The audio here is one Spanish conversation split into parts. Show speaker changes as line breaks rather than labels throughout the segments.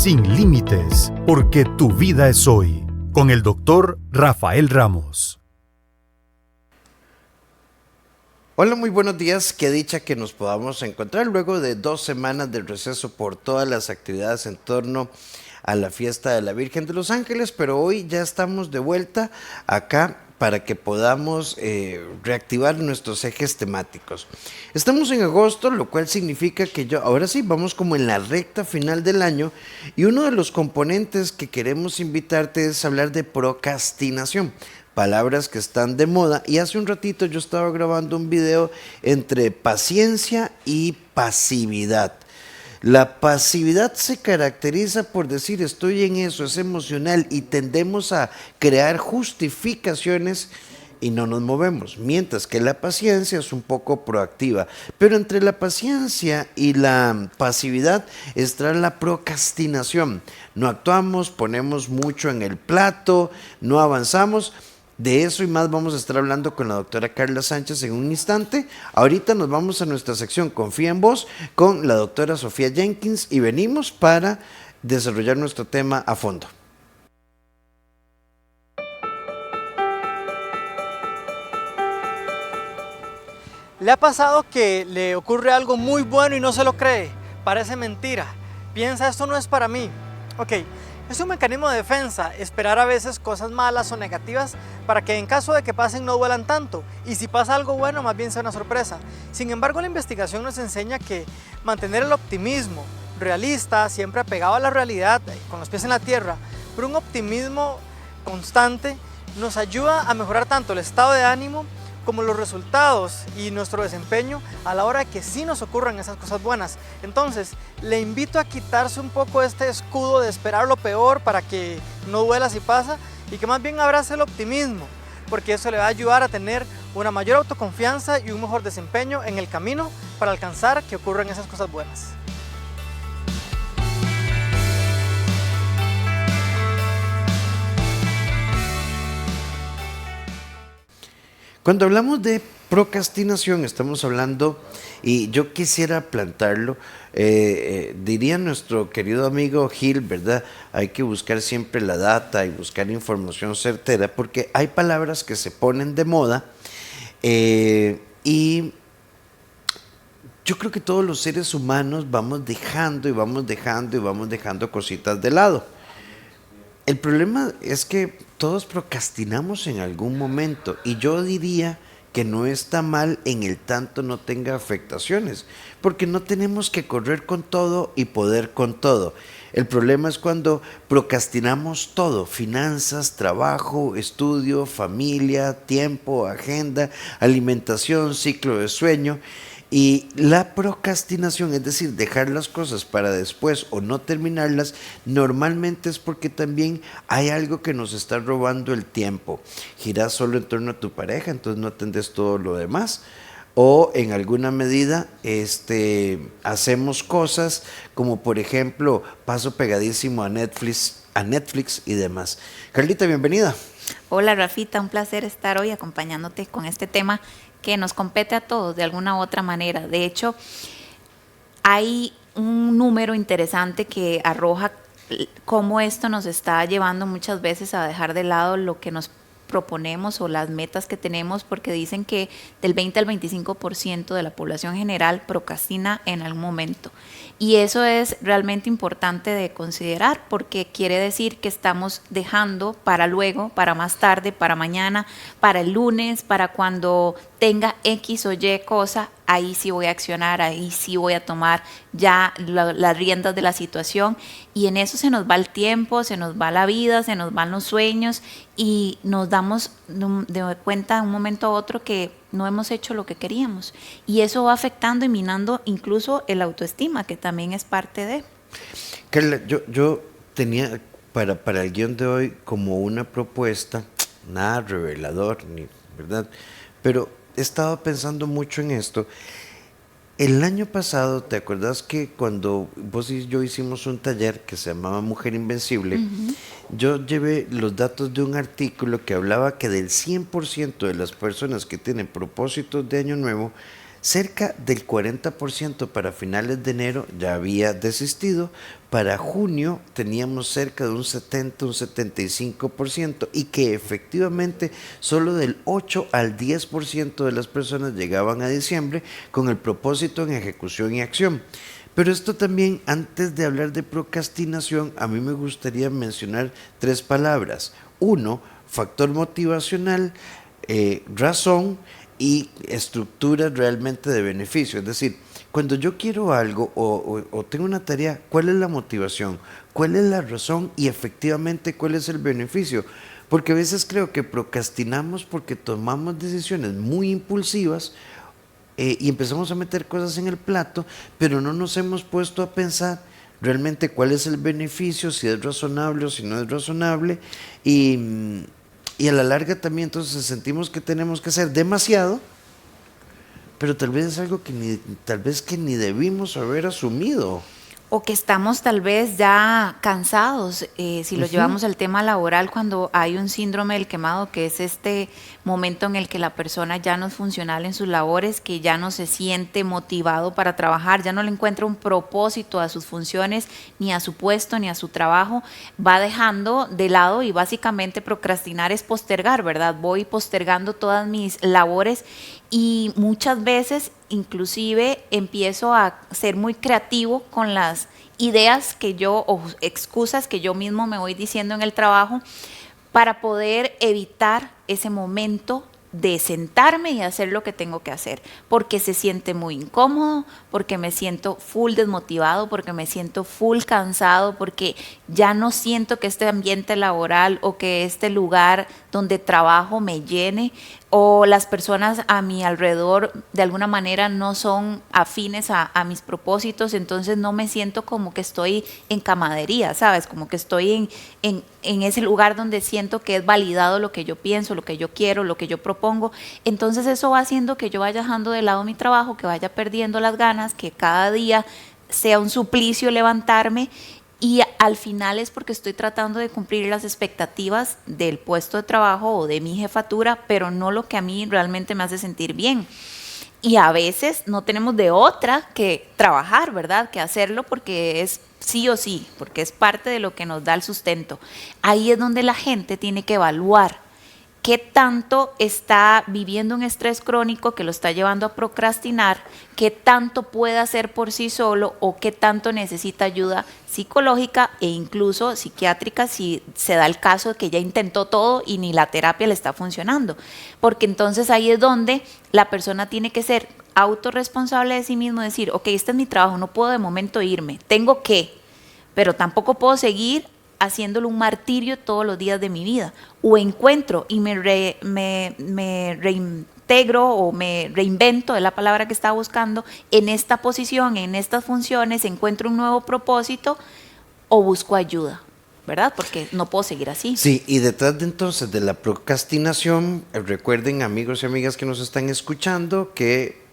sin límites, porque tu vida es hoy. Con el doctor Rafael Ramos.
Hola, muy buenos días. Qué dicha que nos podamos encontrar luego de 2 semanas de receso por todas las actividades en torno a la fiesta de la Virgen de los Ángeles, pero hoy ya estamos de vuelta acá para que podamos reactivar nuestros ejes temáticos. Estamos en agosto, lo cual significa que ahora sí vamos como en la recta final del año, y uno de los componentes que queremos invitarte es hablar de procrastinación. Palabras que están de moda, y hace un ratito yo estaba grabando un video entre paciencia y pasividad. La pasividad se caracteriza por decir estoy en eso, es emocional, y tendemos a crear justificaciones y no nos movemos, mientras que la paciencia es un poco proactiva. Pero entre la paciencia y la pasividad está la procrastinación. No actuamos, ponemos mucho en el plato, no avanzamos. De eso y más vamos a estar hablando con la doctora Carla Sánchez en un instante. Ahorita nos vamos a nuestra sección Confía en Vos con la doctora Sofía Jenkins y venimos para desarrollar nuestro tema a fondo.
¿Le ha pasado que le ocurre algo muy bueno y no se lo cree? Parece mentira. Piensa, esto no es para mí. Ok, es un mecanismo de defensa, esperar a veces cosas malas o negativas para que en caso de que pasen no duelan tanto, y si pasa algo bueno más bien sea una sorpresa. Sin embargo, la investigación nos enseña que mantener el optimismo realista, siempre apegado a la realidad, con los pies en la tierra, pero un optimismo constante nos ayuda a mejorar tanto el estado de ánimo como los resultados y nuestro desempeño a la hora de que sí nos ocurran esas cosas buenas. Entonces, le invito a quitarse un poco este escudo de esperar lo peor para que no duela si pasa, y que más bien abrace el optimismo, porque eso le va a ayudar a tener una mayor autoconfianza y un mejor desempeño en el camino para alcanzar que ocurran esas cosas buenas.
Cuando hablamos de procrastinación estamos hablando, y yo quisiera plantarlo, diría nuestro querido amigo Gil, ¿verdad? Hay que buscar siempre la data y buscar información certera, porque hay palabras que se ponen de moda, y yo creo que todos los seres humanos vamos dejando y vamos dejando y vamos dejando cositas de lado. El problema es que todos procrastinamos en algún momento, y yo diría que no está mal en el tanto no tenga afectaciones, porque no tenemos que correr con todo y poder con todo. El problema es cuando procrastinamos todo: finanzas, trabajo, estudio, familia, tiempo, agenda, alimentación, ciclo de sueño. Y la procrastinación, es decir, dejar las cosas para después o no terminarlas, normalmente es porque también hay algo que nos está robando el tiempo. Giras solo en torno a tu pareja, entonces no atendes todo lo demás. O en alguna medida hacemos cosas como, por ejemplo, paso pegadísimo a Netflix y demás. Carlita, bienvenida.
Hola Rafita, un placer estar hoy acompañándote con este tema que nos compete a todos de alguna u otra manera. De hecho, hay un número interesante que arroja cómo esto nos está llevando muchas veces a dejar de lado lo que nos proponemos o las metas que tenemos, porque dicen que del 20 al 25% de la población general procrastina en algún momento. Y eso es realmente importante de considerar, porque quiere decir que estamos dejando para luego, para más tarde, para mañana, para el lunes, para cuando tenga X o Y cosa, ahí sí voy a accionar, ahí sí voy a tomar ya las riendas de la situación, y en eso se nos va el tiempo, se nos va la vida, se nos van los sueños, y nos damos de cuenta de un momento a otro que no hemos hecho lo que queríamos, y eso va afectando y minando incluso el autoestima, que también es parte de.
Carla, yo tenía para el guión de hoy como una propuesta, nada revelador, ¿verdad? Pero he estado pensando mucho en esto. El año pasado, ¿te acuerdas que cuando vos y yo hicimos un taller que se llamaba Mujer Invencible? Yo llevé los datos de un artículo que hablaba que del 100% de las personas que tienen propósitos de año nuevo, Cerca del 40% para finales de enero ya había desistido. Para junio teníamos cerca de un 70, un 75% y que efectivamente solo del 8 al 10% de las personas llegaban a diciembre con el propósito en ejecución y acción. Pero esto también, antes de hablar de procrastinación, a mí me gustaría mencionar 3 palabras. 1, factor motivacional, razón y estructura realmente de beneficio. Es decir, cuando yo quiero algo o tengo una tarea, ¿cuál es la motivación? ¿Cuál es la razón? Y efectivamente, ¿cuál es el beneficio? Porque a veces creo que procrastinamos porque tomamos decisiones muy impulsivas y empezamos a meter cosas en el plato, pero no nos hemos puesto a pensar realmente cuál es el beneficio, si es razonable o si no es razonable, y a la larga también entonces sentimos que tenemos que hacer demasiado, pero tal vez es algo tal vez que ni debimos haber asumido.
O que estamos tal vez ya cansados, si lo llevamos al tema laboral, cuando hay un síndrome del quemado, que es este momento en el que la persona ya no es funcional en sus labores, que ya no se siente motivado para trabajar, ya no le encuentra un propósito a sus funciones, ni a su puesto, ni a su trabajo, va dejando de lado, y básicamente procrastinar es postergar, ¿verdad? Voy postergando todas mis labores y muchas veces inclusive empiezo a ser muy creativo con las ideas que yo, o excusas que yo mismo me voy diciendo en el trabajo, para poder evitar ese momento de sentarme y hacer lo que tengo que hacer, porque se siente muy incómodo, porque me siento full desmotivado, porque me siento full cansado, porque ya no siento que este ambiente laboral o que este lugar donde trabajo me llene, o las personas a mi alrededor de alguna manera no son afines a mis propósitos, entonces no me siento como que estoy en camadería, ¿sabes? Como que estoy en ese lugar donde siento que es validado lo que yo pienso, lo que yo quiero, lo que yo propongo. Entonces eso va haciendo que yo vaya dejando de lado mi trabajo, que vaya perdiendo las ganas, que cada día sea un suplicio levantarme, y al final es porque estoy tratando de cumplir las expectativas del puesto de trabajo o de mi jefatura, pero no lo que a mí realmente me hace sentir bien. Y a veces no tenemos de otra que trabajar, ¿verdad? Que hacerlo porque es sí o sí, porque es parte de lo que nos da el sustento. Ahí es donde la gente tiene que evaluar qué tanto está viviendo un estrés crónico que lo está llevando a procrastinar, qué tanto puede hacer por sí solo o qué tanto necesita ayuda psicológica e incluso psiquiátrica si se da el caso de que ya intentó todo y ni la terapia le está funcionando. Porque entonces ahí es donde la persona tiene que ser autorresponsable de sí mismo, decir, ok, este es mi trabajo, no puedo de momento irme, tengo que, pero tampoco puedo seguir haciéndolo un martirio todos los días de mi vida, o encuentro y me reintegro o me reinvento, es la palabra que estaba buscando, en esta posición, en estas funciones, encuentro un nuevo propósito o busco ayuda, ¿verdad? Porque no puedo seguir así.
Sí, y detrás de entonces de la procrastinación, recuerden, amigos y amigas que nos están escuchando, que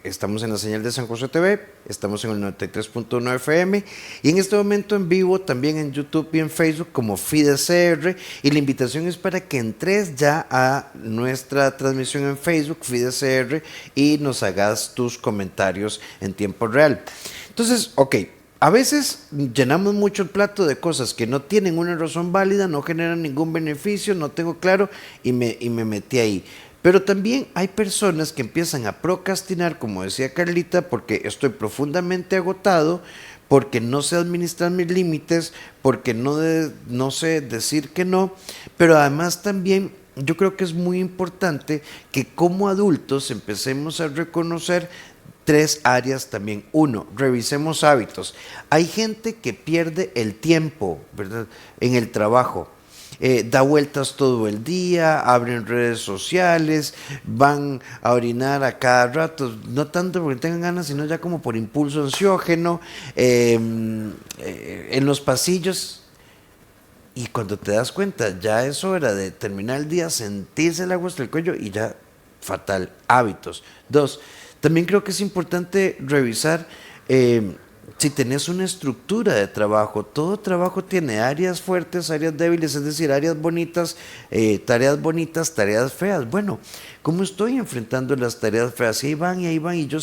estamos en la señal de San José TV, estamos en el 93.1 FM y en este momento en vivo también en YouTube y en Facebook como FidesCR, y la invitación es para que entres ya a nuestra transmisión en Facebook FidesCR y nos hagas tus comentarios en tiempo real. Entonces, ok, a veces llenamos mucho el plato de cosas que no tienen una razón válida, no generan ningún beneficio, no tengo claro y me metí ahí. Pero también hay personas que empiezan a procrastinar, como decía Carlita, porque estoy profundamente agotado, porque no sé administrar mis límites, porque no sé decir que no, pero además también yo creo que es muy importante que como adultos empecemos a reconocer 3 áreas también. 1, revisemos hábitos. Hay gente que pierde el tiempo, ¿verdad?, en el trabajo. Da vueltas todo el día, abren redes sociales, van a orinar a cada rato, no tanto porque tengan ganas, sino ya como por impulso ansiógeno, en los pasillos, y cuando te das cuenta ya es hora de terminar el día, sentirse el agua hasta el cuello y ya fatal. Hábitos. 2, también creo que es importante revisar si tenés una estructura de trabajo, todo trabajo tiene áreas fuertes, áreas débiles, es decir, áreas bonitas, tareas feas. Bueno, ¿cómo estoy enfrentando las tareas feas? Y ahí van, y yo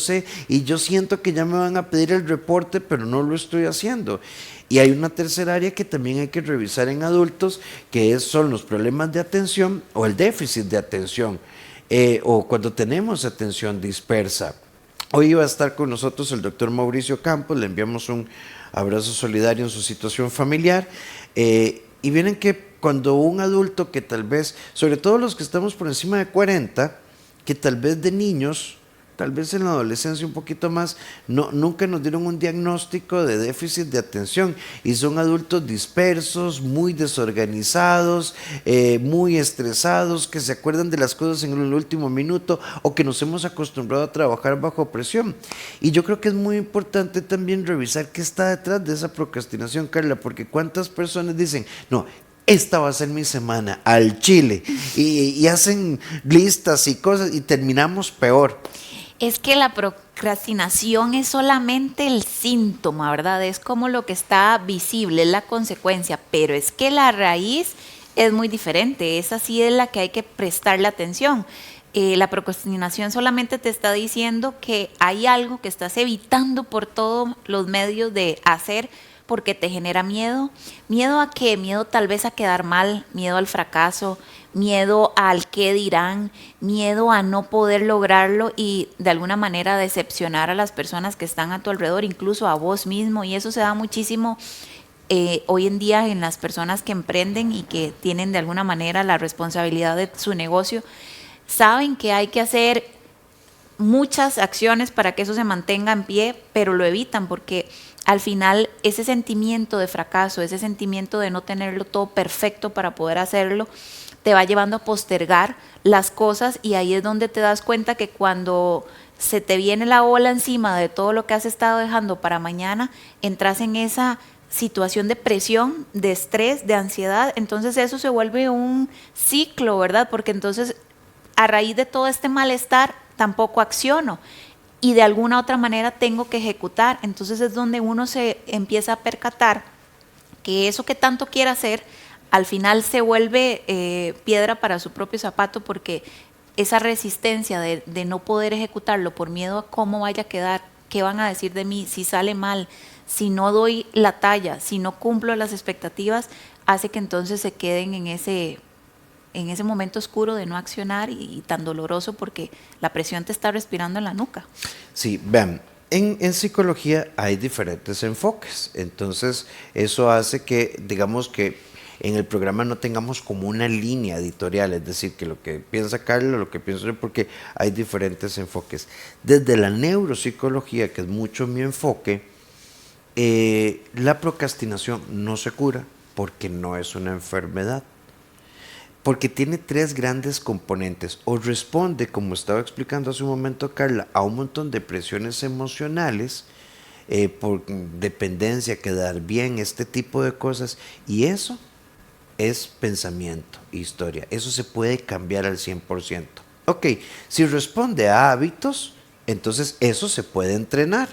siento que ya me van a pedir el reporte, pero no lo estoy haciendo. Y hay una tercera área que también hay que revisar en adultos, son los problemas de atención o el déficit de atención, o cuando tenemos atención dispersa. Hoy va a estar con nosotros el doctor Mauricio Campos, le enviamos un abrazo solidario en su situación familiar. Y miren que cuando un adulto que tal vez, sobre todo los que estamos por encima de 40, que tal vez de niños, tal vez en la adolescencia un poquito más, nunca nos dieron un diagnóstico de déficit de atención y son adultos dispersos, muy desorganizados, muy estresados, que se acuerdan de las cosas en el último minuto o que nos hemos acostumbrado a trabajar bajo presión. Y yo creo que es muy importante también revisar qué está detrás de esa procrastinación, Carla, porque cuántas personas dicen, no, esta va a ser mi semana, al chile, y hacen listas y cosas y terminamos peor.
Es que la procrastinación es solamente el síntoma, ¿verdad? Es como lo que está visible, es la consecuencia, pero es que la raíz es muy diferente, esa sí es la que hay que prestarle atención. La procrastinación solamente te está diciendo que hay algo que estás evitando por todos los medios de hacer porque te genera miedo. ¿Miedo a qué? Miedo tal vez a quedar mal, miedo al fracaso, miedo al qué dirán, miedo a no poder lograrlo y de alguna manera decepcionar a las personas que están a tu alrededor, incluso a vos mismo, y eso se da muchísimo hoy en día en las personas que emprenden y que tienen de alguna manera la responsabilidad de su negocio. Saben que hay que hacer muchas acciones para que eso se mantenga en pie, pero lo evitan porque al final ese sentimiento de fracaso, ese sentimiento de no tenerlo todo perfecto para poder hacerlo, te va llevando a postergar las cosas y ahí es donde te das cuenta que cuando se te viene la ola encima de todo lo que has estado dejando para mañana, entras en esa situación de presión, de estrés, de ansiedad, entonces eso se vuelve un ciclo, ¿verdad? Porque entonces a raíz de todo este malestar tampoco acciono y de alguna otra manera tengo que ejecutar, entonces es donde uno se empieza a percatar que eso que tanto quiere hacer al final se vuelve piedra para su propio zapato porque esa resistencia de no poder ejecutarlo por miedo a cómo vaya a quedar, qué van a decir de mí, si sale mal, si no doy la talla, si no cumplo las expectativas, hace que entonces se queden en ese momento oscuro de no accionar y tan doloroso porque la presión te está respirando en la nuca.
Sí, vean, en psicología hay diferentes enfoques, entonces eso hace que, digamos que en el programa no tengamos como una línea editorial, es decir, que lo que piensa Carla, lo que pienso yo, porque hay diferentes enfoques. Desde la neuropsicología, que es mucho mi enfoque, la procrastinación no se cura porque no es una enfermedad. Porque tiene tres grandes componentes. O responde, como estaba explicando hace un momento Carla, a un montón de presiones emocionales, por dependencia, quedar bien, este tipo de cosas. Y eso es pensamiento, historia. Eso se puede cambiar al 100%. Ok, si responde a hábitos, entonces eso se puede entrenar,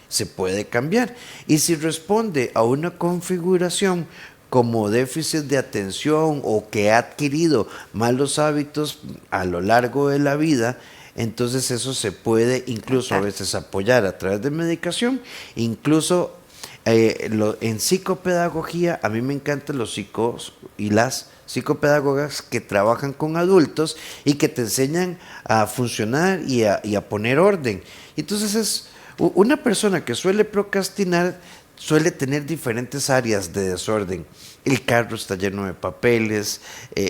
se puede cambiar. Y si responde a una configuración como déficit de atención o que ha adquirido malos hábitos a lo largo de la vida, entonces eso se puede incluso a veces apoyar a través de medicación, incluso en psicopedagogía. A mí me encantan los psicos y las psicopedagogas que trabajan con adultos y que te enseñan a funcionar y a poner orden. Entonces es una persona que suele procrastinar, suele tener diferentes áreas de desorden. El carro está lleno de papeles,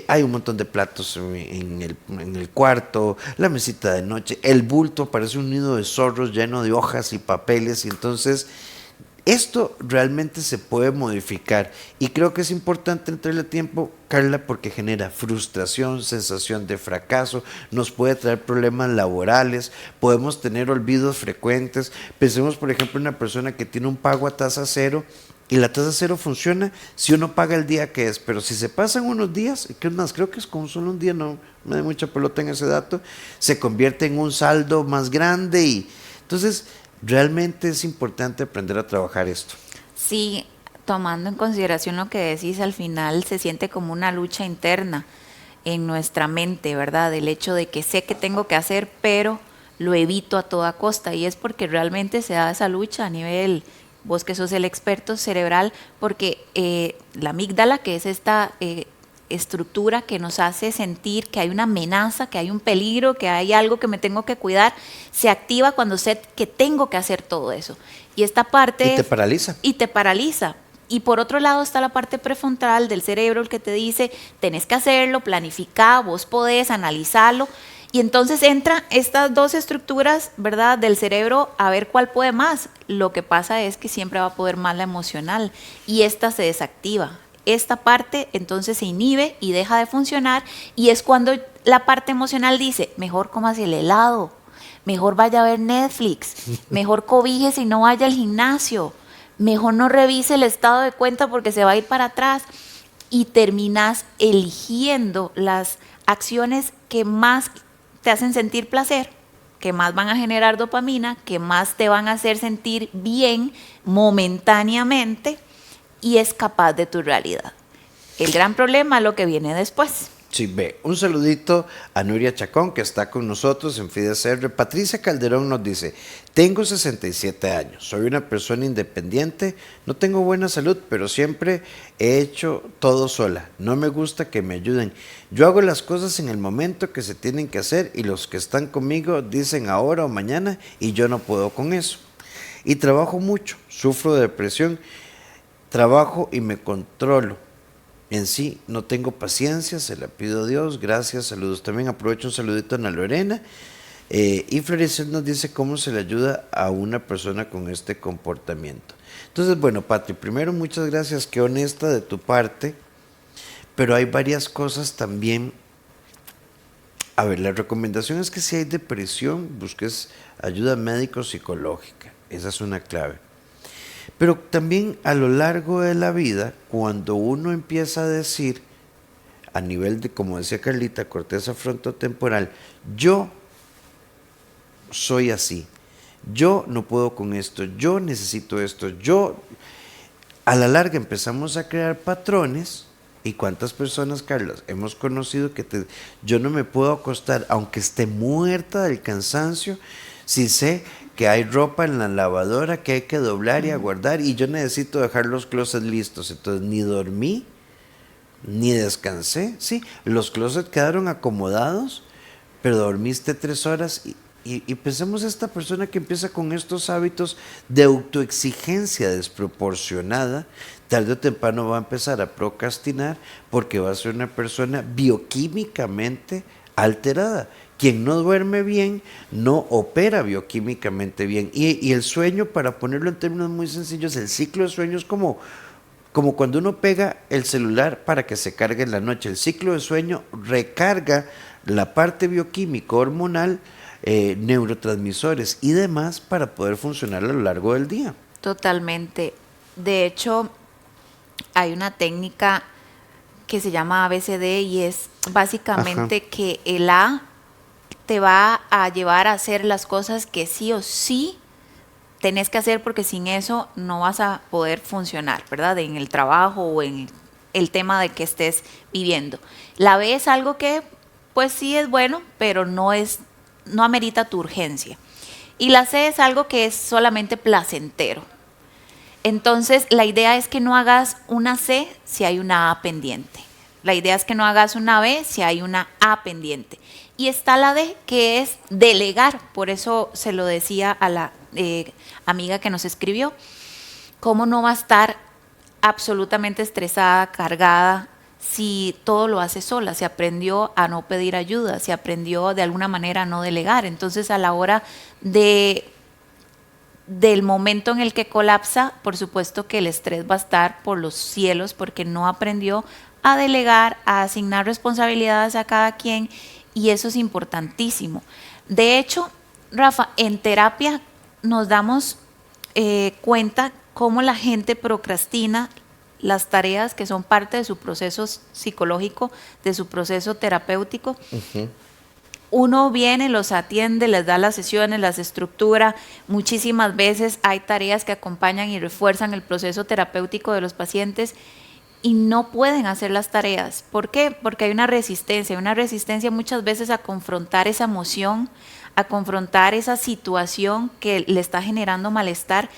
hay un montón de platos en el cuarto, la mesita de noche, el bulto parece un nido de zorros lleno de hojas y papeles, y entonces esto realmente se puede modificar y creo que es importante entrarle tiempo, Carla, porque genera frustración, sensación de fracaso, nos puede traer problemas laborales, podemos tener olvidos frecuentes. Pensemos, por ejemplo, en una persona que tiene un pago a tasa cero y la tasa cero funciona si uno paga el día que es, pero si se pasan unos días, que es más, creo que es como solo un día, no me da mucha pelota en ese dato, se convierte en un saldo más grande y entonces realmente es importante aprender a trabajar esto.
Sí, tomando en consideración lo que decís, al final se siente como una lucha interna en nuestra mente, ¿verdad? El hecho de que sé que tengo que hacer, pero lo evito a toda costa. Y es porque realmente se da esa lucha a nivel, vos que sos el experto cerebral, porque la amígdala, que es esta estructura que nos hace sentir que hay una amenaza, que hay un peligro, que hay algo que me tengo que cuidar, se activa cuando sé que tengo que hacer todo eso. Y esta parte...
Y te paraliza.
Y te paraliza. Y por otro lado está la parte prefrontal del cerebro, el que te dice, tenés que hacerlo, planificar, vos podés analizarlo. Y entonces entran estas dos estructuras, ¿verdad?, del cerebro a ver cuál puede más. Lo que pasa es que siempre va a poder más la emocional y esta se desactiva. Esta parte entonces se inhibe y deja de funcionar, y es cuando la parte emocional dice, mejor cómase el helado, mejor vaya a ver Netflix, mejor cobíjese y no vaya al gimnasio, mejor no revise el estado de cuenta porque se va a ir para atrás, y terminas eligiendo las acciones que más te hacen sentir placer, que más van a generar dopamina, que más te van a hacer sentir bien momentáneamente, y escapar de tu realidad. El gran problema es lo que viene después.
Sí, ve, un saludito a Nuria Chacón, que está con nosotros en FIDECR. Patricia Calderón nos dice, tengo 67 años, soy una persona independiente, no tengo buena salud, pero siempre he hecho todo sola, no me gusta que me ayuden. Yo hago las cosas en el momento que se tienen que hacer y los que están conmigo dicen ahora o mañana y yo no puedo con eso. Y trabajo mucho, sufro de depresión, trabajo y me controlo. En sí, no tengo paciencia, se la pido a Dios, gracias, saludos. También aprovecho un saludito a Ana Lorena. Y Florencia nos dice cómo se le ayuda a una persona con este comportamiento. Entonces, bueno, Patri, primero muchas gracias, qué honesta de tu parte, pero hay varias cosas también. A ver, la recomendación es que si hay depresión, busques ayuda médico-psicológica, esa es una clave. Pero también a lo largo de la vida, cuando uno empieza a decir, a nivel de, como decía Carlita, corteza frontotemporal, yo soy así, yo no puedo con esto, yo necesito esto, a la larga empezamos a crear patrones. ¿Y cuántas personas, Carlos, hemos conocido que yo no me puedo acostar, aunque esté muerta del cansancio, si sé que hay ropa en la lavadora que hay que doblar y aguardar y yo necesito dejar los closets listos? Entonces ni dormí, ni descansé, sí, los closets quedaron acomodados, pero dormiste 3 horas y pensemos esta persona que empieza con estos hábitos de autoexigencia desproporcionada, tarde o temprano va a empezar a procrastinar porque va a ser una persona bioquímicamente alterada. Quien no duerme bien no opera bioquímicamente bien. Y el sueño, para ponerlo en términos muy sencillos, el ciclo de sueño es como cuando uno pega el celular para que se cargue en la noche. El ciclo de sueño recarga la parte bioquímica, hormonal, neurotransmisores y demás para poder funcionar a lo largo del día.
Totalmente. De hecho, hay una técnica que se llama ABCD y es básicamente que el A te va a llevar a hacer las cosas que sí o sí tenés que hacer, porque sin eso no vas a poder funcionar, ¿verdad? En el trabajo o en el tema de que estés viviendo. La B es algo que pues sí es bueno, pero no amerita tu urgencia. Y la C es algo que es solamente placentero. Entonces, la idea es que no hagas una C si hay una A pendiente. La idea es que no hagas una B si hay una A pendiente. Y está la D, que es delegar. Por eso se lo decía a la amiga que nos escribió. ¿Cómo no va a estar absolutamente estresada, cargada, si todo lo hace sola? Se aprendió a no pedir ayuda, se aprendió de alguna manera a no delegar. Entonces, a la hora del momento en el que colapsa, por supuesto que el estrés va a estar por los cielos porque no aprendió a delegar, a asignar responsabilidades a cada quien, y eso es importantísimo. De hecho, Rafa, en terapia nos damos cuenta cómo la gente procrastina las tareas que son parte de su proceso psicológico, de su proceso terapéutico. uno viene, los atiende, les da las sesiones, las estructura. Muchísimas veces hay tareas que acompañan y refuerzan el proceso terapéutico de los pacientes y no pueden hacer las tareas. ¿Por qué? Porque hay una resistencia muchas veces a confrontar esa emoción, a confrontar esa situación que le está generando malestar,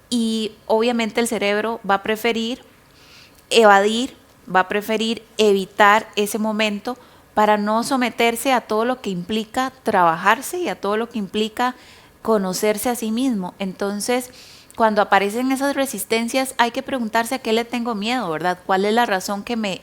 y obviamente el cerebro va a preferir evadir, va a preferir evitar ese momento para no someterse a todo lo que implica trabajarse y a todo lo que implica conocerse a sí mismo. Entonces, cuando aparecen esas resistencias, hay que preguntarse a qué le tengo miedo, ¿verdad? ¿Cuál es la razón que me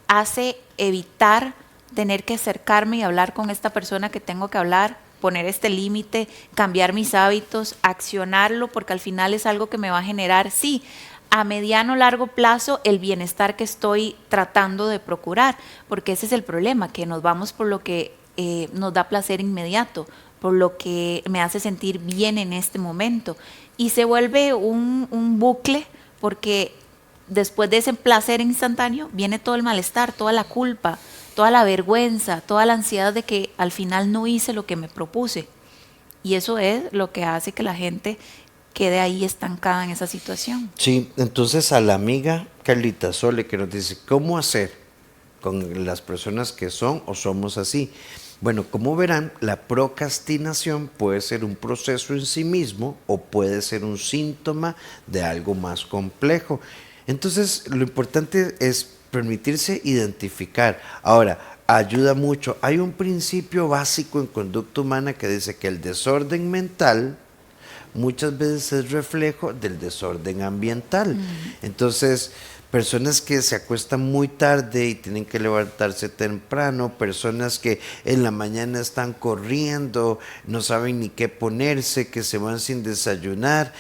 hace evitar tener que acercarme y hablar con esta persona que tengo que hablar, poner este límite, cambiar mis hábitos, accionarlo, porque al final es algo que me va a generar, sí, a mediano o largo plazo, el bienestar que estoy tratando de procurar, porque ese es el problema, que nos vamos por lo que nos da placer inmediato, por lo que me hace sentir bien en este momento, y se vuelve un bucle, porque después de ese placer instantáneo viene todo el malestar, toda la culpa, toda la vergüenza, toda la ansiedad de que al final no hice lo que me propuse, y eso es lo que hace que la gente quede ahí estancada en esa situación.
Sí, entonces a la amiga Carlita Sole que nos dice, ¿cómo hacer con las personas que son o somos así? Bueno, como verán, la procrastinación puede ser un proceso en sí mismo o puede ser un síntoma de algo más complejo. Entonces, lo importante es permitirse identificar. Ahora, ayuda mucho. Hay un principio básico en conducta humana que dice que el desorden mental muchas veces es reflejo del desorden ambiental. Entonces, personas que se acuestan muy tarde y tienen que levantarse temprano, personas que en la mañana están corriendo, no saben ni qué ponerse, que se van sin desayunar.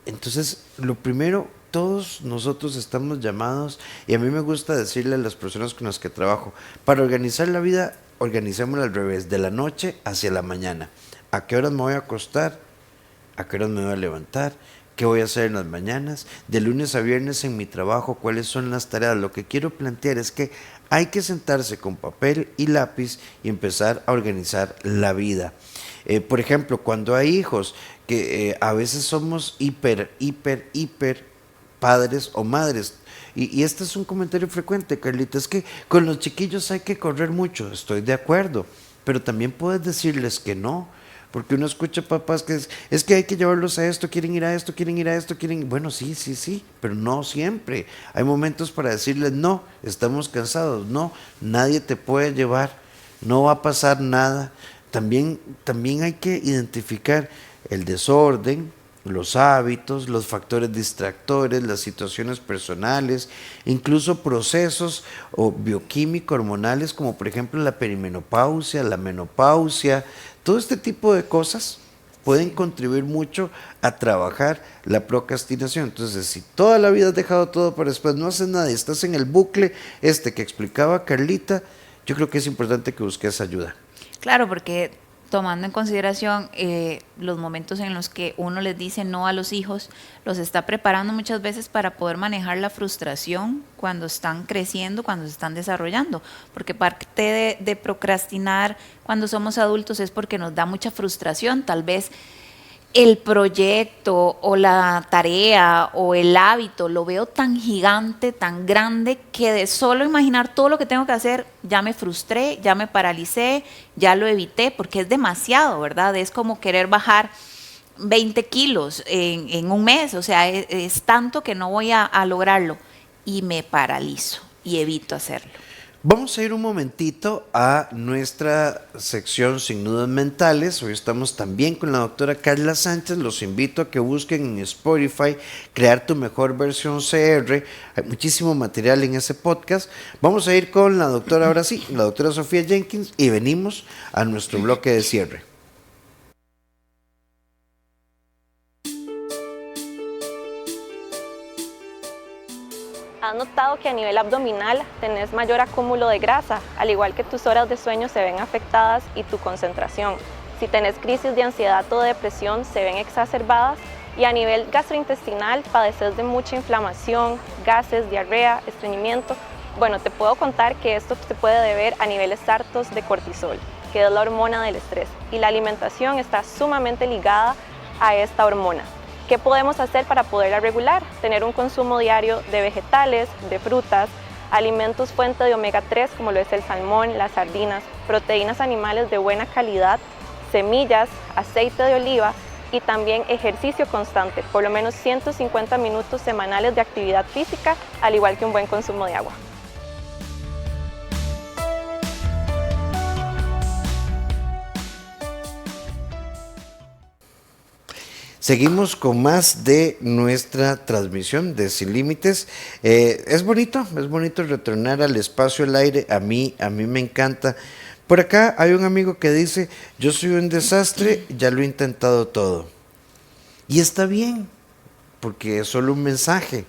Entonces, lo primero, todos nosotros estamos llamados, y a mí me gusta decirle a las personas con las que trabajo, para organizar la vida, organizémosla al revés, de la noche hacia la mañana. ¿A qué horas me voy a acostar? ¿A qué horas me voy a levantar? ¿Qué voy a hacer en las mañanas? De lunes a viernes en mi trabajo, ¿cuáles son las tareas? Lo que quiero plantear es que hay que sentarse con papel y lápiz y empezar a organizar la vida. Por ejemplo, cuando hay hijos, que a veces somos hiper padres o madres. Y este es un comentario frecuente, Carlita, es que con los chiquillos hay que correr mucho, estoy de acuerdo, pero también puedes decirles que no, porque uno escucha papás que es que hay que llevarlos a esto, quieren ir a esto, bueno, sí, pero no siempre. Hay momentos para decirles no, estamos cansados, no, nadie te puede llevar, no va a pasar nada. También hay que identificar el desorden, los hábitos, los factores distractores, las situaciones personales, incluso procesos o bioquímicos hormonales como por ejemplo la perimenopausia, la menopausia. Todo este tipo de cosas pueden contribuir mucho a trabajar la procrastinación. Entonces, si toda la vida has dejado todo para después, no haces nada y estás en el bucle que explicaba Carlita, yo creo que es importante que busques ayuda.
Claro, porque tomando en consideración los momentos en los que uno les dice no a los hijos, los está preparando muchas veces para poder manejar la frustración cuando están creciendo, cuando se están desarrollando, porque parte de procrastinar cuando somos adultos es porque nos da mucha frustración, tal vez el proyecto o la tarea o el hábito lo veo tan gigante, tan grande, que de solo imaginar todo lo que tengo que hacer ya me frustré, ya me paralicé, ya lo evité, porque es demasiado, ¿verdad? Es como querer bajar 20 kilos en un mes, o sea, es tanto que no voy a lograrlo y me paralizo y evito hacerlo.
Vamos a ir un momentito a nuestra sección Sin Nudos Mentales. Hoy estamos también con la doctora Carla Sánchez. Los invito a que busquen en Spotify Crear tu Mejor Versión CR. Hay muchísimo material en ese podcast. Vamos a ir con la doctora, ahora sí, la doctora Sofía Jenkins, y venimos a nuestro bloque de cierre.
¿Has notado que a nivel abdominal tenés mayor acúmulo de grasa, al igual que tus horas de sueño se ven afectadas y tu concentración? Si tenés crisis de ansiedad o depresión, se ven exacerbadas, y a nivel gastrointestinal padeces de mucha inflamación, gases, diarrea, estreñimiento. Bueno, te puedo contar que esto se puede deber a niveles altos de cortisol. que es la hormona del estrés, y la alimentación está sumamente ligada a esta hormona. ¿Qué podemos hacer para poderla regular? Tener un consumo diario de vegetales, de frutas, alimentos fuente de omega 3 como lo es el salmón, las sardinas, proteínas animales de buena calidad, semillas, aceite de oliva y también ejercicio constante, por lo menos 150 minutos semanales de actividad física, al igual que un buen consumo de agua.
Seguimos con más de nuestra transmisión de Sin Límites. Es bonito retornar al espacio, al aire. A mí me encanta. Por acá hay un amigo que dice, yo soy un desastre, ya lo he intentado todo. Y está bien, porque es solo un mensaje.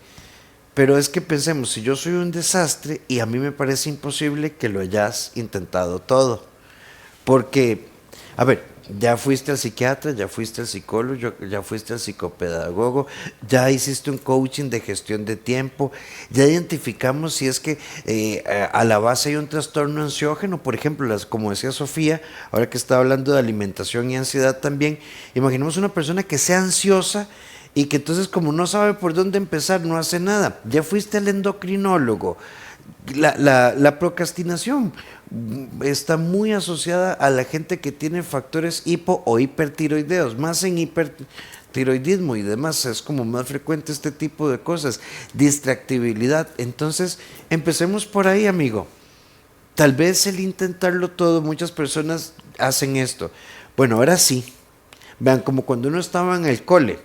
Pero es que pensemos, si yo soy un desastre y a mí me parece imposible que lo hayas intentado todo. Porque, a ver, ya fuiste al psiquiatra, ya fuiste al psicólogo, ya fuiste al psicopedagogo, ya hiciste un coaching de gestión de tiempo, ya identificamos si es que a la base hay un trastorno ansiógeno, por ejemplo, como decía Sofía, ahora que estaba hablando de alimentación y ansiedad también, imaginemos una persona que sea ansiosa y que entonces como no sabe por dónde empezar, no hace nada. Ya fuiste al endocrinólogo. La procrastinación está muy asociada a la gente que tiene factores hipo o hipertiroideos, más en hipertiroidismo y demás, es como más frecuente este tipo de cosas, distractibilidad. Entonces, empecemos por ahí, amigo. Tal vez el intentarlo todo, muchas personas hacen esto. Bueno, ahora sí, vean, como cuando uno estaba en el cole.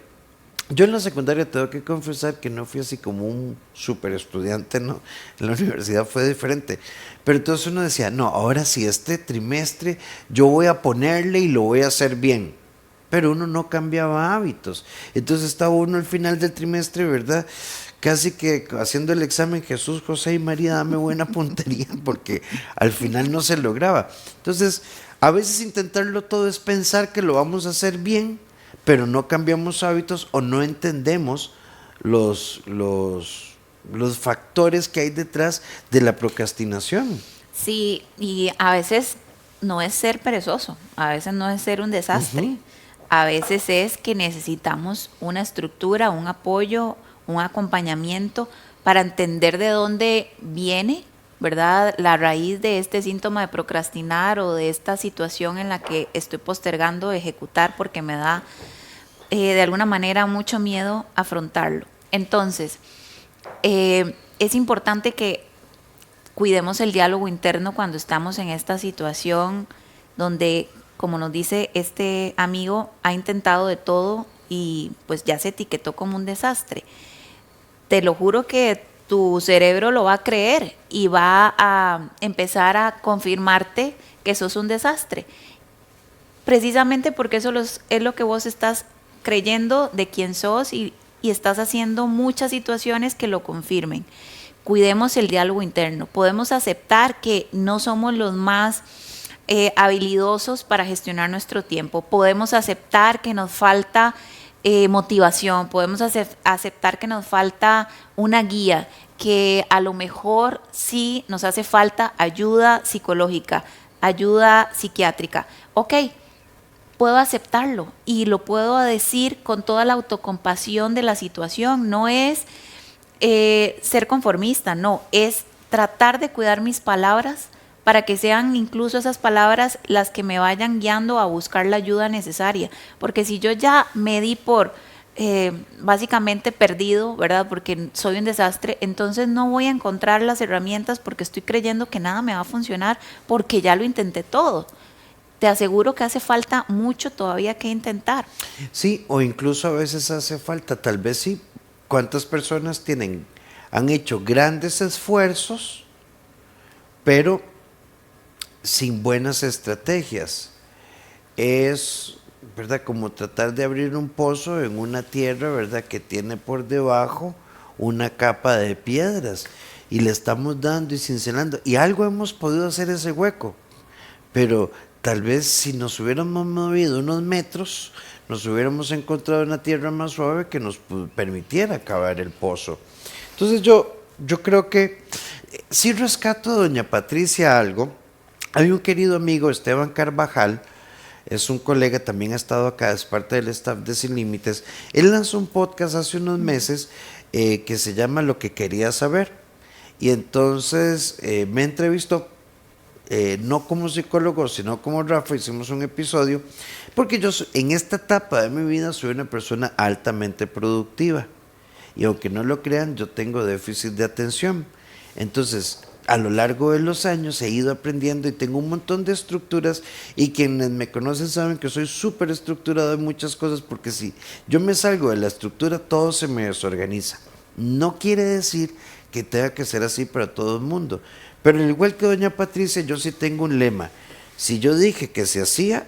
Yo en la secundaria tengo que confesar que no fui así como un súper estudiante, ¿no? En la universidad fue diferente. Pero entonces uno decía, no, ahora sí, este trimestre yo voy a ponerle y lo voy a hacer bien. Pero uno no cambiaba hábitos. Entonces estaba uno al final del trimestre, ¿verdad? Casi que haciendo el examen, Jesús, José y María, dame buena puntería, porque al final no se lograba. Entonces, a veces intentarlo todo es pensar que lo vamos a hacer bien, pero no cambiamos hábitos o no entendemos los factores que hay detrás de la procrastinación.
Sí, y a veces no es ser perezoso, a veces no es ser un desastre, a veces es que necesitamos una estructura, un apoyo, un acompañamiento para entender de dónde viene, ¿verdad?, la raíz de este síntoma de procrastinar o de esta situación en la que estoy postergando ejecutar porque me da de alguna manera mucho miedo afrontarlo. Entonces, es importante que cuidemos el diálogo interno cuando estamos en esta situación donde, como nos dice este amigo, ha intentado de todo y pues ya se etiquetó como un desastre. Te lo juro que tu cerebro lo va a creer y va a empezar a confirmarte que sos un desastre. Precisamente porque eso es lo que vos estás creyendo de quién sos y estás haciendo muchas situaciones que lo confirmen. Cuidemos el diálogo interno. Podemos aceptar que no somos los más habilidosos para gestionar nuestro tiempo. Podemos aceptar que nos falta motivación. Podemos aceptar que nos falta una guía, que a lo mejor sí nos hace falta ayuda psicológica, ayuda psiquiátrica. Ok, puedo aceptarlo y lo puedo decir con toda la autocompasión de la situación. No es ser conformista, no, es tratar de cuidar mis palabras para que sean incluso esas palabras las que me vayan guiando a buscar la ayuda necesaria. Porque si yo ya me di por básicamente perdido, ¿verdad?, porque soy un desastre, entonces no voy a encontrar las herramientas porque estoy creyendo que nada me va a funcionar porque ya lo intenté todo. Te aseguro que hace falta mucho todavía que intentar.
Sí, o incluso a veces hace falta, tal vez sí. ¿Cuántas personas han hecho grandes esfuerzos, pero sin buenas estrategias? Es, ¿verdad?, como tratar de abrir un pozo en una tierra, ¿verdad?, que tiene por debajo una capa de piedras y le estamos dando y cincelando y algo hemos podido hacer ese hueco, pero tal vez si nos hubiéramos movido unos metros, nos hubiéramos encontrado una tierra más suave que nos permitiera cavar el pozo. Entonces yo creo que sí rescato a doña Patricia algo, Hay un querido amigo, Esteban Carvajal, es un colega, también ha estado acá, es parte del staff de Sin Límites. Él lanzó un podcast hace unos meses que se llama Lo que quería saber. Y entonces me entrevistó, no como psicólogo, sino como Rafa, hicimos un episodio, porque yo en esta etapa de mi vida soy una persona altamente productiva. Y aunque no lo crean, yo tengo déficit de atención. Entonces, a lo largo de los años he ido aprendiendo y tengo un montón de estructuras, y quienes me conocen saben que soy súper estructurado en muchas cosas, porque si yo me salgo de la estructura todo se me desorganiza. No quiere decir que tenga que ser así para todo el mundo, pero al igual que doña Patricia, yo sí tengo un lema: si yo dije que se hacía,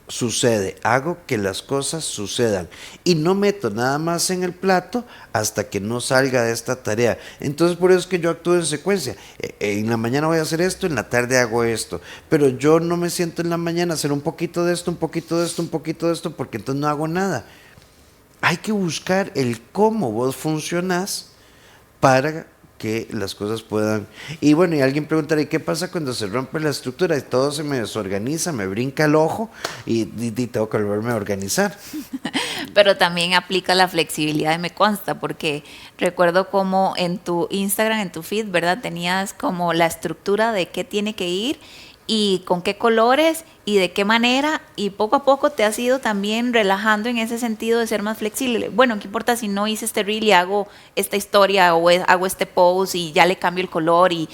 sucede, hago que las cosas sucedan y no meto nada más en el plato hasta que no salga de esta tarea. Entonces por eso es que yo actúo en secuencia. En la mañana voy a hacer esto, en la tarde hago esto, pero yo no me siento en la mañana a hacer un poquito de esto, un poquito de esto, un poquito de esto, porque entonces no hago nada. Hay que buscar el cómo vos funcionás para que las cosas puedan. Y bueno, y alguien preguntará, ¿y qué pasa cuando se rompe la estructura y todo se me desorganiza, me brinca el ojo y tengo que volverme a organizar?
Pero también aplica la flexibilidad, me consta, porque recuerdo como en tu Instagram, en tu feed, ¿verdad? Tenías como la estructura de qué tiene que ir y con qué colores y de qué manera, y poco a poco te has ido también relajando en ese sentido de ser más flexible. Bueno, ¿qué importa si no hice este reel y hago esta historia o hago este post y ya le cambio el color? Y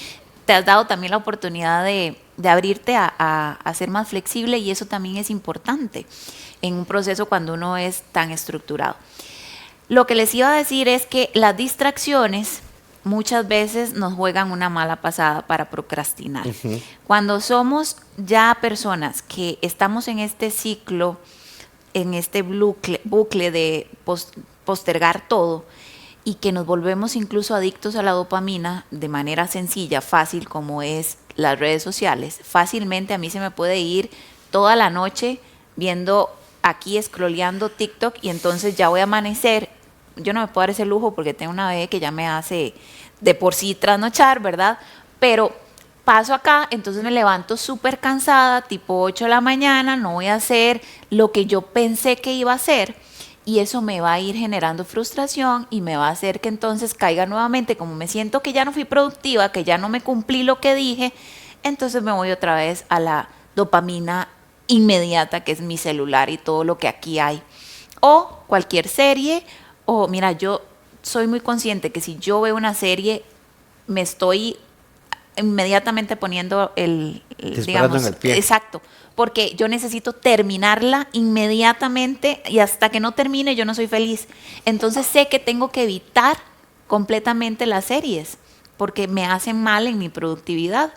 te has dado también la oportunidad de abrirte a ser más flexible, y eso también es importante en un proceso cuando uno es tan estructurado. Lo que les iba a decir es que las distracciones muchas veces nos juegan una mala pasada para procrastinar. Uh-huh. Cuando somos ya personas que estamos en este ciclo, en este bucle de postergar todo, y que nos volvemos incluso adictos a la dopamina de manera sencilla, fácil, como es las redes sociales, fácilmente a mí se me puede ir toda la noche viendo aquí, scrolleando TikTok, y entonces ya voy a amanecer. Yo no me puedo dar ese lujo porque tengo una bebé que ya me hace de por sí trasnochar, ¿verdad? Pero paso acá, entonces me levanto súper cansada, tipo 8 de la mañana, no voy a hacer lo que yo pensé que iba a hacer, y eso me va a ir generando frustración y me va a hacer que entonces caiga nuevamente, como me siento que ya no fui productiva, que ya no me cumplí lo que dije, entonces me voy otra vez a la dopamina inmediata, que es mi celular y todo lo que aquí hay, o cualquier serie. O mira, yo soy muy consciente que si yo veo una serie, me estoy inmediatamente poniendo digamos, en el pie. Exacto, porque yo necesito terminarla inmediatamente, y hasta que no termine yo no soy feliz. Entonces sé que tengo que evitar completamente las series porque me hacen mal en mi productividad.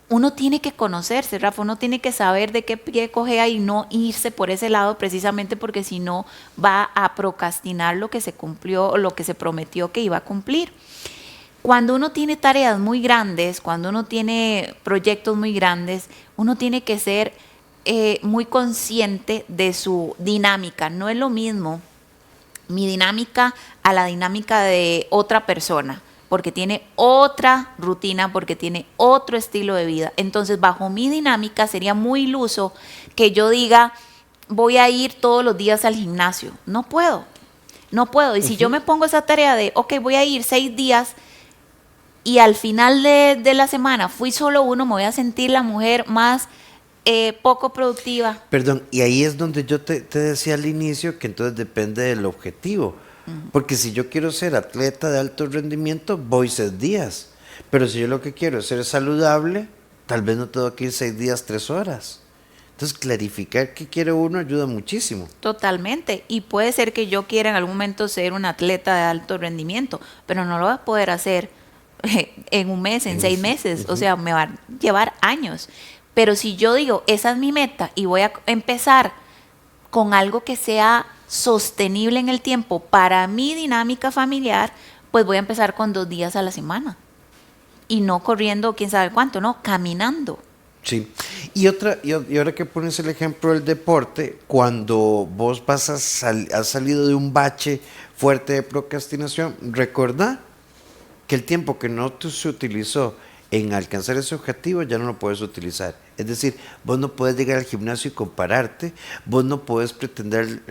Uno tiene que conocerse, Rafa, uno tiene que saber de qué pie cojea y no irse por ese lado, precisamente porque si no va a procrastinar lo que se cumplió o lo que se prometió que iba a cumplir. Cuando uno tiene tareas muy grandes, cuando uno tiene proyectos muy grandes, uno tiene que ser muy consciente de su dinámica. No es lo mismo mi dinámica a la dinámica de otra persona, porque tiene otra rutina, porque tiene otro estilo de vida. Entonces, bajo mi dinámica sería muy iluso que yo diga, voy a ir todos los días al gimnasio. No puedo. Y si yo me pongo esa tarea de, ok, voy a ir 6 días, y al final de la semana fui solo uno, me voy a sentir la mujer más poco productiva.
Perdón, y ahí es donde yo te decía al inicio que entonces depende del objetivo. Porque si yo quiero ser atleta de alto rendimiento, voy 6 días. Pero si yo lo que quiero es ser saludable, tal vez no tengo que ir 6 días, 3 horas. Entonces, clarificar qué quiere uno ayuda muchísimo.
Totalmente. Y puede ser que yo quiera en algún momento ser un atleta de alto rendimiento, pero no lo voy a poder hacer en un mes, en 6 meses. O sea, me va a llevar años. Pero si yo digo, esa es mi meta y voy a empezar con algo que sea sostenible en el tiempo para mi dinámica familiar, pues voy a empezar con 2 días a la semana. Y no corriendo quién sabe cuánto, no, caminando.
Sí. Y ahora que pones el ejemplo del deporte, cuando vos has salido de un bache fuerte de procrastinación, recordá que el tiempo que no se utilizó en alcanzar ese objetivo ya no lo puedes utilizar. Es decir, vos no puedes llegar al gimnasio y compararte, vos no puedes pretender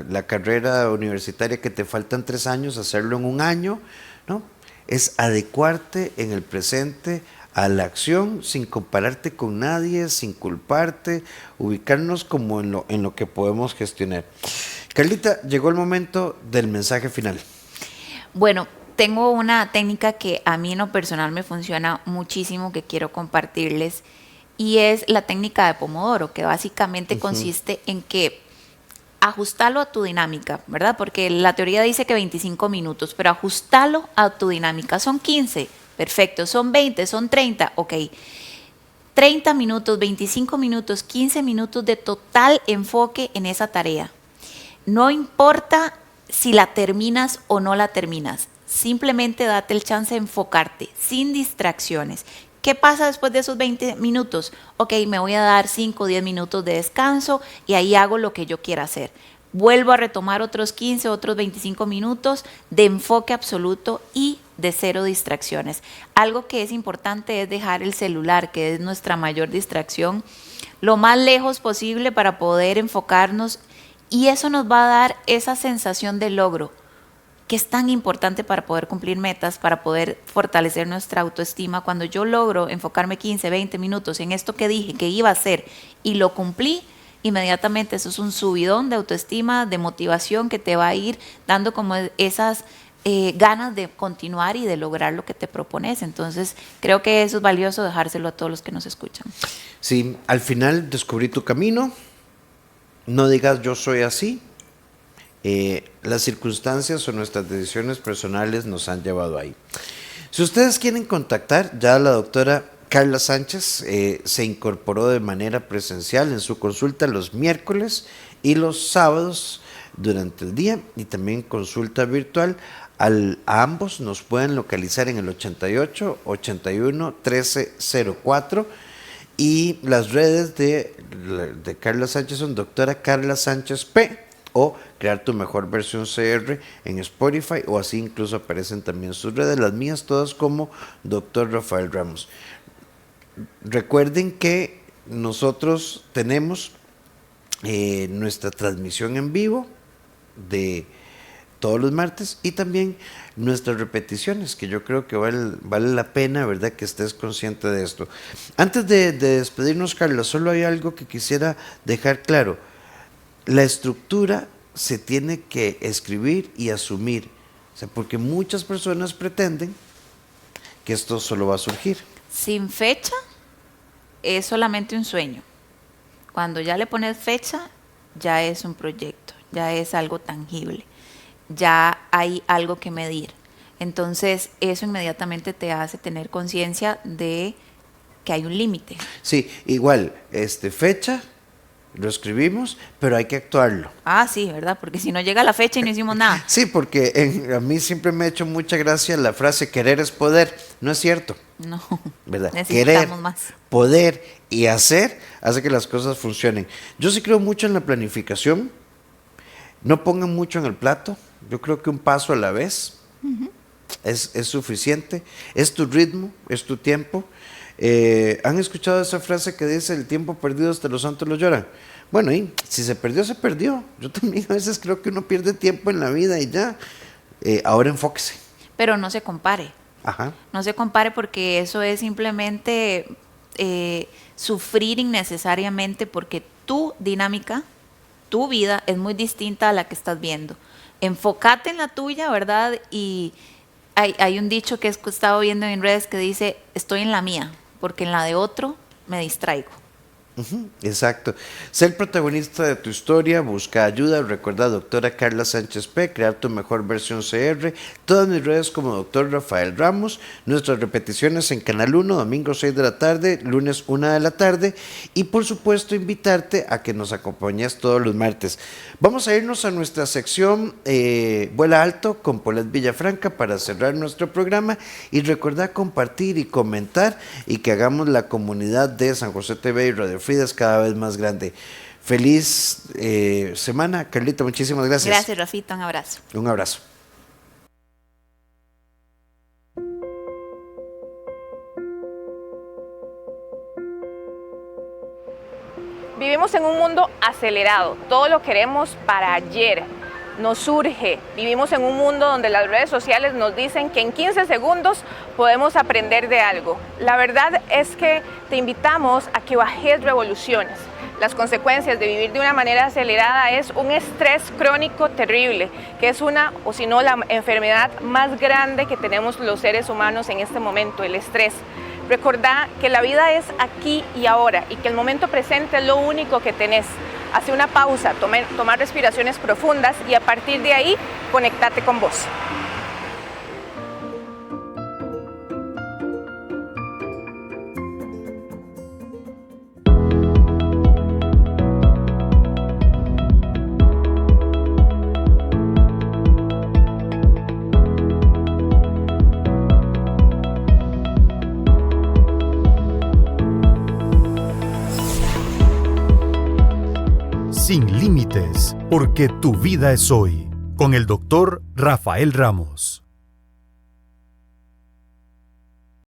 la carrera universitaria que te faltan 3 años, hacerlo en 1 año, ¿no? Es adecuarte en el presente a la acción sin compararte con nadie, sin culparte, ubicarnos como en lo que podemos gestionar. Carlita, llegó el momento del mensaje final.
Bueno, tengo una técnica que a mí en lo personal me funciona muchísimo, que quiero compartirles, y es la técnica de Pomodoro, que básicamente consiste en que ajustarlo a tu dinámica, ¿verdad? Porque la teoría dice que 25 minutos, pero ajustarlo a tu dinámica. Son 15, perfecto. Son 20, son 30, ok. 30 minutos, 25 minutos, 15 minutos de total enfoque en esa tarea. No importa si la terminas o no la terminas, simplemente date el chance de enfocarte, sin distracciones. ¿Qué pasa después de esos 20 minutos? Ok, me voy a dar 5 o 10 minutos de descanso y ahí hago lo que yo quiera hacer. Vuelvo a retomar otros 15, otros 25 minutos de enfoque absoluto y de 0 distracciones. Algo que es importante es dejar el celular, que es nuestra mayor distracción, lo más lejos posible para poder enfocarnos, y eso nos va a dar esa sensación de logro, que es tan importante para poder cumplir metas, para poder fortalecer nuestra autoestima. Cuando yo logro enfocarme 15, 20 minutos en esto que dije que iba a hacer y lo cumplí, inmediatamente eso es un subidón de autoestima, de motivación, que te va a ir dando como esas ganas de continuar y de lograr lo que te propones. Entonces creo que eso es valioso dejárselo a todos los que nos escuchan.
Sí, al final descubrí tu camino, no digas yo soy así. Las circunstancias o nuestras decisiones personales nos han llevado ahí. Si ustedes quieren contactar, ya la doctora Carla Sánchez se incorporó de manera presencial en su consulta los miércoles y los sábados durante el día, y también consulta virtual. A ambos nos pueden localizar en el 88 81 13 04, y las redes de Carla Sánchez son doctora Carla Sánchez P, o Crear tu Mejor Versión CR en Spotify, o así incluso aparecen también sus redes, las mías todas como Dr. Rafael Ramos. Recuerden que nosotros tenemos nuestra transmisión en vivo de todos los martes, y también nuestras repeticiones, que yo creo que vale la pena, ¿verdad?, que estés consciente de esto. Antes de despedirnos, Carla, solo hay algo que quisiera dejar claro. La estructura se tiene que escribir y asumir, o sea, porque muchas personas pretenden que esto solo va a surgir.
Sin fecha es solamente un sueño. Cuando ya le pones fecha, ya es un proyecto, ya es algo tangible, ya hay algo que medir. Entonces eso inmediatamente te hace tener conciencia de que hay un límite.
Sí, igual, fecha, lo escribimos, pero hay que actuarlo.
Ah, sí, ¿verdad? Porque si no llega la fecha y no hicimos nada.
Sí, porque a mí siempre me ha hecho mucha gracia la frase querer es poder. No es cierto.
No,
¿Verdad?
necesitamos
Querer,
más.
poder y hacer hace que las cosas funcionen. Yo sí creo mucho en la planificación. No pongan mucho en el plato. Yo creo que un paso a la vez es suficiente. Es tu ritmo, es tu tiempo. ¿Han escuchado esa frase que dice el tiempo perdido hasta los santos lo lloran? Bueno, y si se perdió, se perdió. Yo también a veces creo que uno pierde tiempo en la vida y ya. Ahora enfóquese.
Pero no se compare.
Ajá.
No se compare, porque eso es simplemente sufrir innecesariamente, porque tu dinámica, tu vida es muy distinta a la que estás viendo. Enfócate en la tuya, ¿verdad? Y hay un dicho que he estado viendo en redes que dice, estoy en la mía, porque en la de otro me distraigo.
Exacto. Ser protagonista de tu historia, busca ayuda. Recuerda, doctora Carla Sánchez P, Crear tu Mejor Versión CR. Todas mis redes como doctor Rafael Ramos. Nuestras repeticiones en Canal 1, domingo 6 de la tarde, lunes 1 de la tarde. Y por supuesto invitarte a que nos acompañes todos los martes. Vamos a irnos a nuestra sección Vuela Alto con Paulette Villafranca para cerrar nuestro programa. Y recordar compartir y comentar, y que hagamos la comunidad de San José TV y Radio Fridas cada vez más grande. Feliz semana, Carlita, muchísimas gracias.
Gracias, Rafita, un abrazo.
Un abrazo.
Vivimos en un mundo acelerado, todo lo queremos para ayer, nos urge. Vivimos en un mundo donde las redes sociales nos dicen que en 15 segundos podemos aprender de algo. La verdad es que te invitamos a que bajes revoluciones. Las consecuencias de vivir de una manera acelerada es un estrés crónico terrible, que es una, o si no, la enfermedad más grande que tenemos los seres humanos en este momento, el estrés. Recordá que la vida es aquí y ahora y que el momento presente es lo único que tenés. Hace una pausa, tomar respiraciones profundas y a partir de ahí, conectate con vos.
Sin límites, porque tu vida es hoy, con el doctor Rafael Ramos.